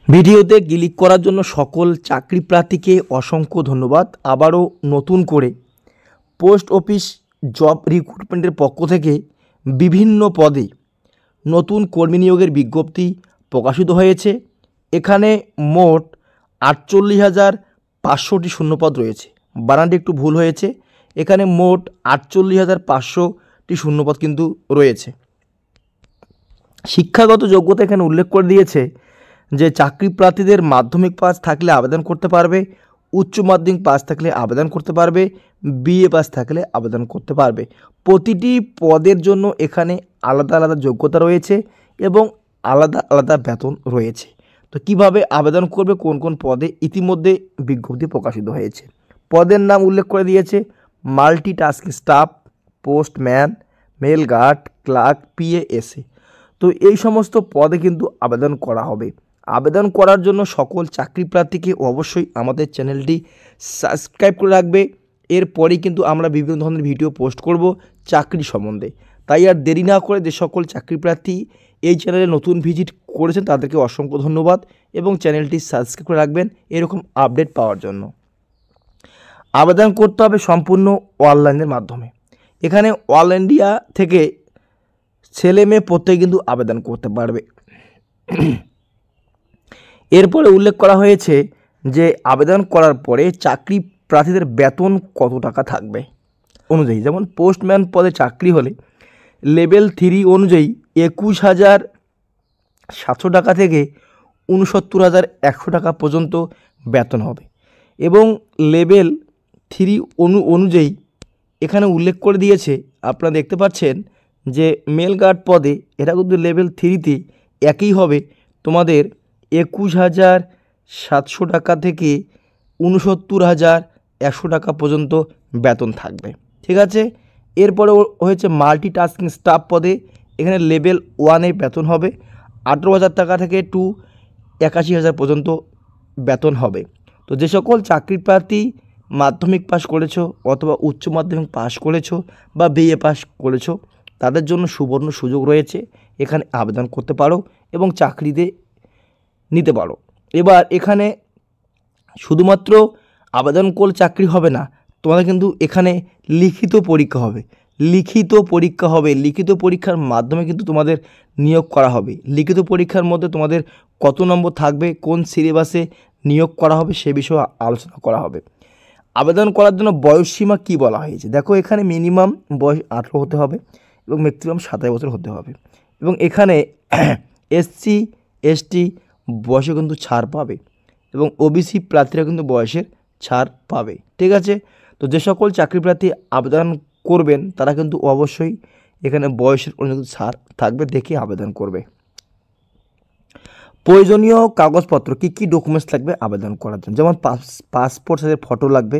ভিডিওতে ক্লিক করার জন্য সকল চাকরি প্রার্থীকে অসংখ্য ধন্যবাদ। আবারও নতুন করে পোস্ট অফিস জব রিক্রুটমেন্টের পক্ষ থেকে বিভিন্ন পদে নতুন কর্মী নিয়োগের বিজ্ঞপ্তি প্রকাশিত হয়েছে। এখানে মোট 48,500টি শূন্যপদ রয়েছে। বানানটি একটু ভুল হয়েছে, এখানে মোট 48,500টি শূন্যপদ কিন্তু রয়েছে। শিক্ষাগত যোগ্যতা এখানে উল্লেখ করে দিয়েছে যে চাকরি প্রার্থীদের মাধ্যমিক পাস থাকলে আবেদন করতে পারবে, উচ্চ মাধ্যমিক পাস থাকলে আবেদন করতে পারবে, বিএ পাস থাকলে আবেদন করতে পারবে। প্রতিটি পদের জন্য এখানে আলাদা আলাদা যোগ্যতা রয়েছে এবং আলাদা আলাদা বেতন রয়েছে। তো কিভাবে আবেদন করবে, কোন কোন পদে, ইতিমধ্যে বিজ্ঞপ্তি প্রকাশিত হয়েছে। পদের নাম উল্লেখ করে দিয়েছে multitasking staff, postman, mail guard, clerk, PA SA. তো এই সমস্ত পদে কিন্তু আবেদন করা হবে। আবেদন করার জন্য সকল চাকরি প্রার্থীকে অবশ্যই আমাদের চ্যানেলটি সাবস্ক্রাইব করে রাখবে। এরপরেই কিন্তু আমরা বিভিন্ন ধরনের ভিডিও পোস্ট করব চাকরি সম্বন্ধে। তাই আর দেরি না করে যে সকল চাকরি প্রার্থী এই চ্যানেলে নতুন ভিজিট করেছেন তাদেরকে অসংখ্য ধন্যবাদ এবং চ্যানেলটি সাবস্ক্রাইব করে রাখবেন এরকম আপডেট পাওয়ার জন্য। আবেদন করতে হবে সম্পূর্ণ অনলাইনের মাধ্যমে। এখানে অল ইন্ডিয়া থেকে ছেলে মেয়ে প্রত্যেকে কিন্তু আবেদন করতে পারবে। এরপরে উল্লেখ করা হয়েছে যে আবেদন করার পরে চাকরি প্রার্থীদের বেতন কত টাকা থাকবে অনুযায়ী, যেমন পোস্টম্যান পদে চাকরি হলে লেভেল 3 অনুযায়ী 21,700 টাকা থেকে 69,100 টাকা পর্যন্ত বেতন হবে এবং লেভেল 3 অনুযায়ী এখানে উল্লেখ করে দিয়েছে, আপনারা দেখতে পাচ্ছেন যে মেল গার্ড পদে এটা কিন্তু লেভেল 3তে একই হবে, তোমাদের 21,700 টাকা থেকে 69,100 টাকা পর্যন্ত বেতন থাকবে। ঠিক আছে। এরপরে হয়েছে মাল্টিটাস্কিং স্টাফ পদে, এখানে লেভেল 1-এ বেতন হবে 18,000 টাকা থেকে 81,000 পর্যন্ত বেতন হবে। তো যে সকল চাকরি প্রার্থী মাধ্যমিক পাস করেছো অথবা উচ্চ মাধ্যমিক পাস করেছো বা বিএ পাস করেছো তাদের জন্য সুবর্ণ সুযোগ রয়েছে, এখানে আবেদন করতে পারো এবং চাকরিতে নিতে পারো। এবার এখানে শুধুমাত্র আবেদন করলে চাকরি হবে না, তোমাদের কিন্তু এখানে লিখিত পরীক্ষা হবে। লিখিত পরীক্ষার মাধ্যমে কিন্তু তোমাদের নিয়োগ করা হবে। লিখিত পরীক্ষার মধ্যে তোমাদের কত নম্বর থাকবে, কোন সিলেবাসে নিয়োগ করা হবে সে বিষয়ে আলোচনা করা হবে। আবেদন করার জন্য বয়সসীমা কী বলা হয়েছে, দেখো এখানে মিনিমাম বয়স 18 হতে হবে এবং ম্যাক্সিমাম 27 বছর হতে হবে এবং এখানে এসসি এসটি বয়সে কিন্তু ছাড় পাবে এবং ওবিসি প্রার্থীরা কিন্তু বয়সের ছাড় পাবে। ঠিক আছে। তো যে সকল চাকরি প্রার্থী আবেদন করবেন তারা কিন্তু অবশ্যই এখানে বয়সের অনুযায়ী ছাড় থাকবে, দেখে আবেদন করবে। প্রয়োজনীয় কাগজপত্র কী কী ডকুমেন্টস লাগবে আবেদন করার জন্য, যেমন পাসপোর্ট সাইজের ফটো লাগবে,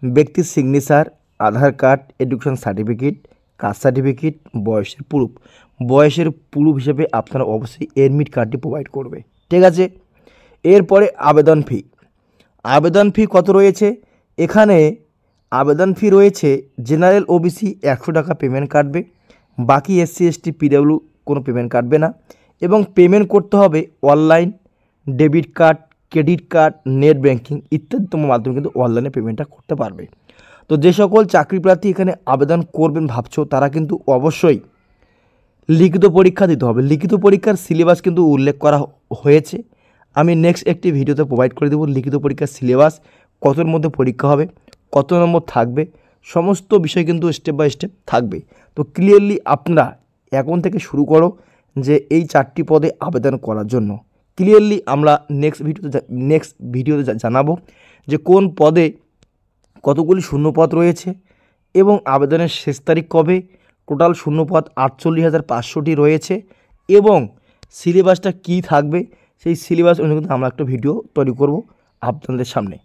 ব্যক্তির signature, Aadhaar card, education certificate, caste certificate, বয়সের প্রুফ হিসেবে আপনারা অবশ্যই এডমিট কার্ডটি প্রোভাইড করবে। ঠিক আছে। এরপরে আবেদন ফি কত রয়েছে, এখানে আবেদন ফি রয়েছে জেনারেল ওবিসি 100 টাকা পেমেন্ট কাটবে, বাকি এসসি এসটি পিডব্লিউ কোনো পেমেন্ট কাটবে না এবং পেমেন্ট করতে হবে online, debit card, credit card, net banking ইত্যাদি তোমার মাধ্যমে কিন্তু অনলাইনে পেমেন্টটা করতে পারবে। তো যে সকল চাকরি প্রার্থী এখানে আবেদন করবেন ভাবছো তারা কিন্তু অবশ্যই লিখিত পরীক্ষা দিতে হবে। লিখিত পরীক্ষার সিলেবাস কিন্তু উল্লেখ করা হয়েছে, আমি নেক্সট একটি ভিডিওতে প্রোভাইড করে দেবো। লিখিত পরীক্ষার সিলেবাস, কতর মধ্যে পরীক্ষা হবে, কত নম্বর থাকবে, সমস্ত বিষয় কিন্তু স্টেপ বাই স্টেপ থাকবে। তো ক্লিয়ারলি আপনারা এখন থেকে শুরু করো যে এই 4টি পদে আবেদন করার জন্য। ক্লিয়ারলি আমরা নেক্সট ভিডিওতে জানাবো যে কোন পদে কতগুলি শূন্যপদ রয়েছে এবং আবেদনের শেষ তারিখ কবে। টোটাল শূন্যপদ 48,500টি রয়েছে এবং সিলেবাসটা কী থাকবে সেই সিলেবাস অনুযায়ী আমরা একটা ভিডিও তৈরি করব আপনাদের সামনে।